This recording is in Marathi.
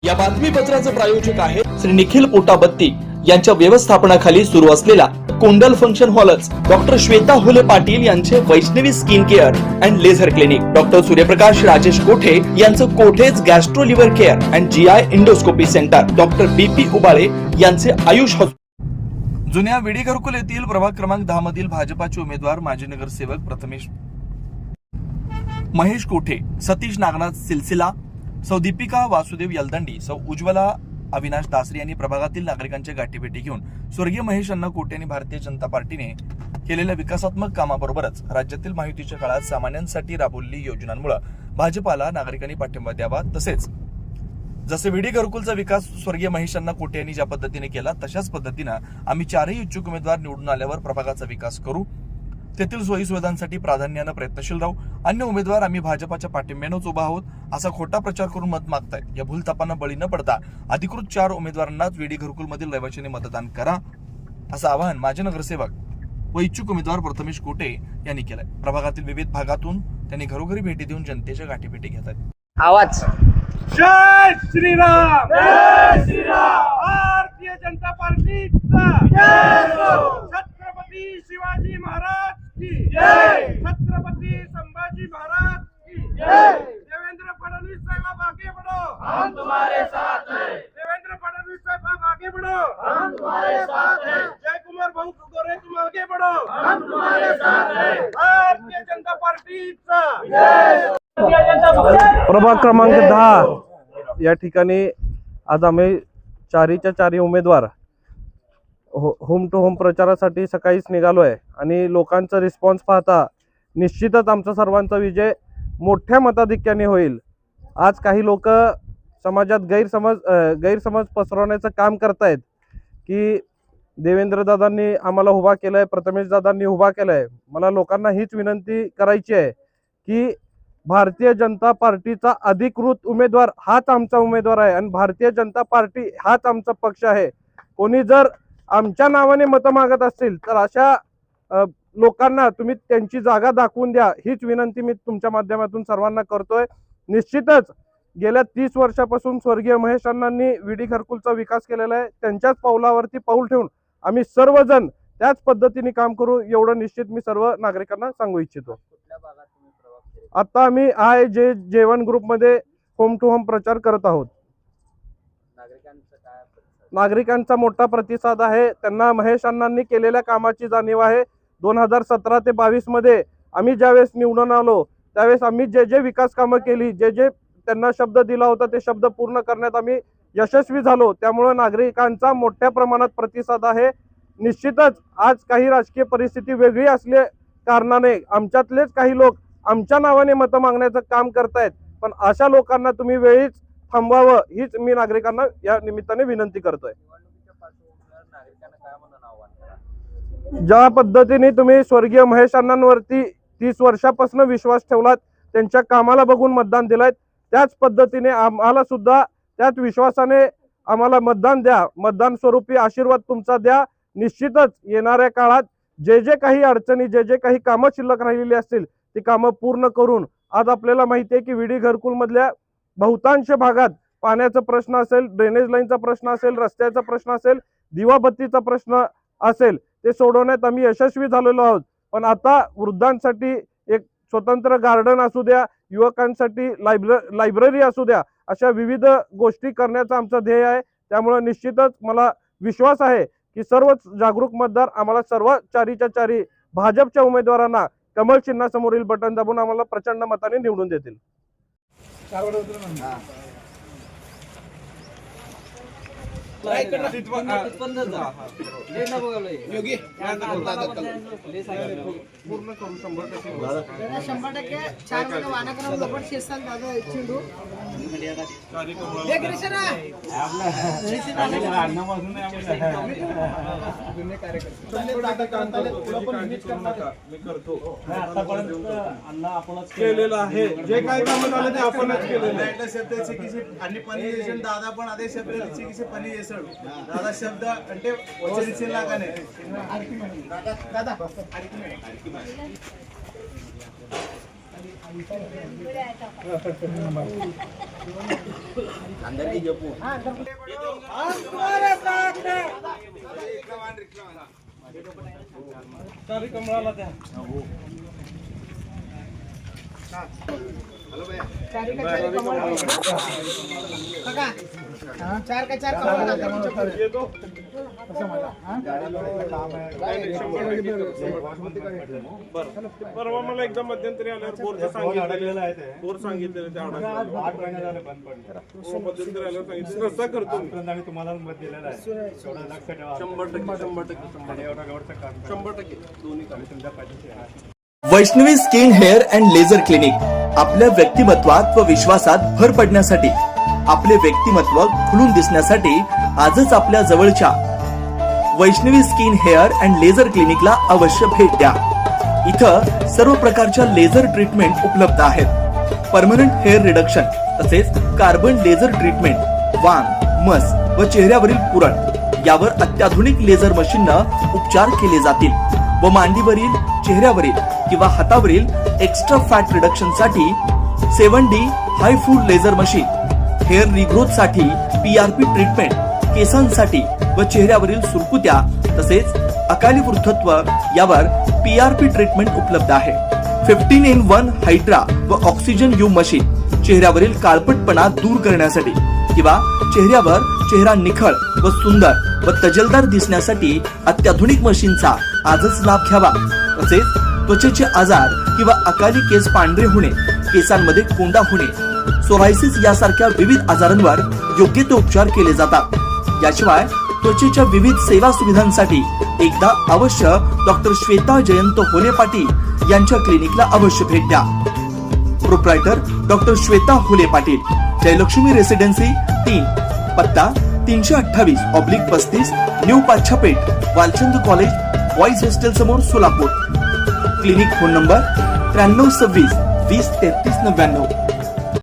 या बातमीपत्राचे प्रायोजक आहे श्री निखिल पोटाबत्ती यांच्या व्यवस्थापनाखाली सुरू असलेला कुंडल फंक्शन हॉलच, डॉक्टर श्वेता हुले पाटील यांचे Vaishnavi skin care and laser clinic, doctor Suryaprakash Rajesh Kothe यांचं Kothe's gastro liver care and GI endoscopy centre, doctor BP Ubale यांचे आयुष हॉस्पिटल। जुन्या विडी घरकुल येथील प्रभाग क्रमांक 10 मधील भाजपाचे उमेदवार माजी नगरसेवक प्रथमेश महेश कोठे, सतीश नागनाथ सिलसिला, सौ दीपिका वासुदेव यलदंडी, सौ उज्ज्वला अविनाश दासरी यांनी प्रभागातील नागरिकांच्या गाठीभेटी घेऊन स्वर्गीय महेश अण्णा कोठे यांनी भारतीय जनता पार्टीने केलेल्या विकासात्मक कामाबरोबरच राज्यातील महायुतीच्या काळात सामान्यांसाठी राबवलेली योजनांमुळे भाजपाला नागरिकांनी पाठिंबा द्यावा, तसेच जसे विडी घरकुलचा विकास स्वर्गीय महेश अण्णा कोठे यांनी ज्या पद्धतीने केला तशाच पद्धतीने आम्ही चारही इच्छुक उमेदवार निवडून आल्यावर प्रभागाचा विकास करू, तेथील सोयी सुविधांसाठी प्राधान्याने प्रयत्नशील राहू, अन्य उमेदवार आम्ही भाजपाच्या पाठिंब्यानेच उभा आहोत असा खोटा प्रचार करून मत मागतायत। या भूलथापांना बळी न पडता अधिकृत 4 उमेदवारांनाच विडी घरकुल मधील रहिवाशांनी मतदान करा असं आवाहन माजी नगरसेवक व इच्छुक उमेदवार प्रथमेश कोठे यांनी केलंय। प्रभागातील विविध भागातून त्यांनी घरोघरी भेटी देऊन जनतेच्या गाठीभेटी घेत आहेत। आवाज जय श्रीराम, जय श्रीराम। भारतीय जनता पार्टीचा जय हो। छत्रपती शिवाजी महाराज की जय, छत्रपती संभाजी महाराज की जय। देवेंद्र फडणवीस साहब आगे बढ़ो, हम तुम्हारे साथ हैं। देवेंद्र फडणवीस साहब आगे बढ़ो, हम तुम्हारे साथ हैं। जय कुमार भाऊ गोरे तुम आगे बढ़ो, हम तुम्हारे साथ हैं। भारतीय जनता पार्टीचा जय। प्रभाग क्रमांक 10 या ठिकाणी आज आम्ही चारीच्या चारी उमेदवार होम टू होम प्रचारासाठी सकाळीच निघालोय आणि लोकांचा रिस्पॉन्स पाहता निश्चितच आमचा सर्वांचा विजय मोठ्या मताधिक्याने होईल। आज काही लोक समाजात गैरसमज पसरवण्याचं काम करतायत की देवेंद्र दादांनी आम्हाला उभा केलाय, प्रथमेश दादांनी उभा केलाय। मला लोकांना हीच विनंती करायची आहे की भारतीय जनता पार्टीचा अधिकृत उमेदवार हाच आमचा उमेदवार आहे आणि भारतीय जनता पार्टी हाच आमचा पक्ष आहे। कोणी जर आमच्या नावाने मतं मागत असतील तर अशा लोकांना तुम्ही त्यांची जागा दाखवून द्या, हीच विनंती मी तुमच्या माध्यमातून सर्वांना करतोय। निश्चितच गेल्या 30 वर्षापासून स्वर्गीय महेश अण्णांनी विडी घरकुलचा विकास केलेला आहे। त्यांच्याच पावलावरती पाऊल ठेवून आम्ही सर्वजण त्याच पद्धतीने काम करू, एवढं निश्चित मी सर्व नागरिकांना सांगू इच्छितो। आता आम्ही J1 ग्रुपमध्ये होम टू होम प्रचार करत आहोत। नागरिकांचा मोठा प्रतिसाद आहे, त्यांना महेश अण्णांनी केलेल्या कामाची जाणीव आहे। 2017 ते 22 मध्ये आम्ही ज्यावेळेस निवडून आलो त्यावेळेस आम्ही जे विकास कामं केली, जे त्यांना शब्द दिला होता ते शब्द पूर्ण करण्यात आम्ही यशस्वी झालो। त्यामुळे नागरिकांचा मोठ्या प्रमाणात प्रतिसाद आहे। निश्चितच आज काही राजकीय परिस्थिती वेगळी असल्या कारणाने आमच्यातलेच काही लोक आमच्या नावाने मतं मागण्याचं काम करतायत, पण अशा लोकांना तुम्ही वेळीच थांबवावं हीच मी नागरिकांना या निमित्ताने विनंती करतोय। ज्या पद्धतीने तुम्ही स्वर्गीय महेश अण्णांवरती 30 वर्षापासून विश्वास ठेवलात, त्यांच्या कामाला बघून मतदान दिलाय, त्याच पद्धतीने आम्हाला सुद्धा त्याच विश्वासाने आम्हाला मतदान द्या, मतदान स्वरूपी आशीर्वाद तुमचा द्या। निश्चितच येणाऱ्या काळात जे काही अडचणी, जे काही कामं शिल्लक राहिलेली असतील ती कामं पूर्ण करून, आज आपल्याला माहिती आहे की विडी घरकुल मधल्या बहुतांश भागात पाण्याचा प्रश्न असेल, ड्रेनेज लाईनचा प्रश्न असेल, रस्त्याचा प्रश्न असेल, दिवाबत्तीचा प्रश्न असेल, ते सोडवण्यात आम्ही यशस्वी झालेलो आहोत। पण आता वृद्धांसाठी एक स्वतंत्र गार्डन असू द्या, युवकांसाठी लायब्ररी असू द्या, अशा विविध गोष्टी करण्याचा आमचा ध्येय आहे। त्यामुळे निश्चितच मला विश्वास आहे की सर्वच जागरूक मतदार आम्हाला सर्व चारीच्या चारी भाजपच्या उमेदवारांना कमल चिन्हासमोरील बटन दाबून आम्हाला प्रचंड मताने निवडून देतील। पूर्ण करू 100% 4 मध्ये वानाकराव लपट शेसाल दादा चिंडू केलेलं आहे। जे काय काम झालं ते आपणच केलेलं आहे। दादा पण అదే శబ్ద ఇచ్చి పని చేశాడు। దాదా శబ్ద అంటే వచ్చేలాగానే దాదా चारी का चारी कमळ काका चार का चार कमळ परवा मला एकदा मध्यंतरी आल्यावर बोरचं सांगितलेलं आहे बोर सांगितलेलं त्या 8 महिने झाले बंद पडले मध्यंतरी आल्यावर सांगितलं रस्ता करतो आणि तुम्हाला मत दिलेलं आहे थोडं लक्ष ठेवा 100% एवढं गवडचं काम 100% दोन्ही काम तुमच्या पाहिजे Vaishnavi skin hair and laser clinic आपल्या व्यक्तिमत्वात व विश्वासात भर पडण्यासाठी, आपले व्यक्तिमत्व खुलून दिसण्यासाठी आजच आपल्या जवळच्या Vaishnavi skin hair and laser क्लिनिकला अवश्य भेट द्या. इथं सर्व प्रकारच्या लेझर ट्रीटमेंट उपलब्ध आहेत. परमनंट हेअर रिडक्शन तसेच कार्बन लेझर ट्रीटमेंट, वांग, मस व चेहऱ्यावरील पुरण यावर अत्याधुनिक लेझर मशीननं उपचार केले जातील व मांडीवरील, चेहऱ्यावरील किंवा हातावरील एक्स्ट्रा फॅट रिडक्शन साठी 7D हाय फूड लेझर मशीन, हेअर रिग्रोथ साठी PRP ट्रीटमेंट, केसांसाठी व चेहऱ्यावरील सुरकुत्या तसेच अकाली वृद्धत्व यावर PRP ट्रीटमेंट उपलब्ध आहे. 15-in-1 हायड्रा व ऑक्सिजन यू मशीन चेहऱ्यावरील काळपटपणा दूर करण्यासाठी किंवा चेहऱ्यावर चेहरा निखळ व सुंदर व तजेलदार दिसण्यासाठी अत्याधुनिक मशीनचा आजच लाभ घ्यावा. तसेच त्वचेचे आजार किंवा अकाली केस पांढरे होणे, केसांमध्ये कोंडा होणे, सोरायसिस यासारख्या विविध आजारांवर योग्य ते उपचार केले जातात. याशिवाय त्वचेच्या विविध सेवा सुविधांसाठी एकदा अवश्य डॉक्टर श्वेता जयंत होले पाटील यांच्या क्लिनिकला अवश्य भेट द्या. प्रोप्रायटर डॉक्टर श्वेता होले पाटील, जयलक्ष्मी रेसिडेन्सी 3, पत्ता 328/35 new Pachhapeth, Walchand college boys hostel समोर, सोलापूर. Clinic phone number 9326 20 33 99.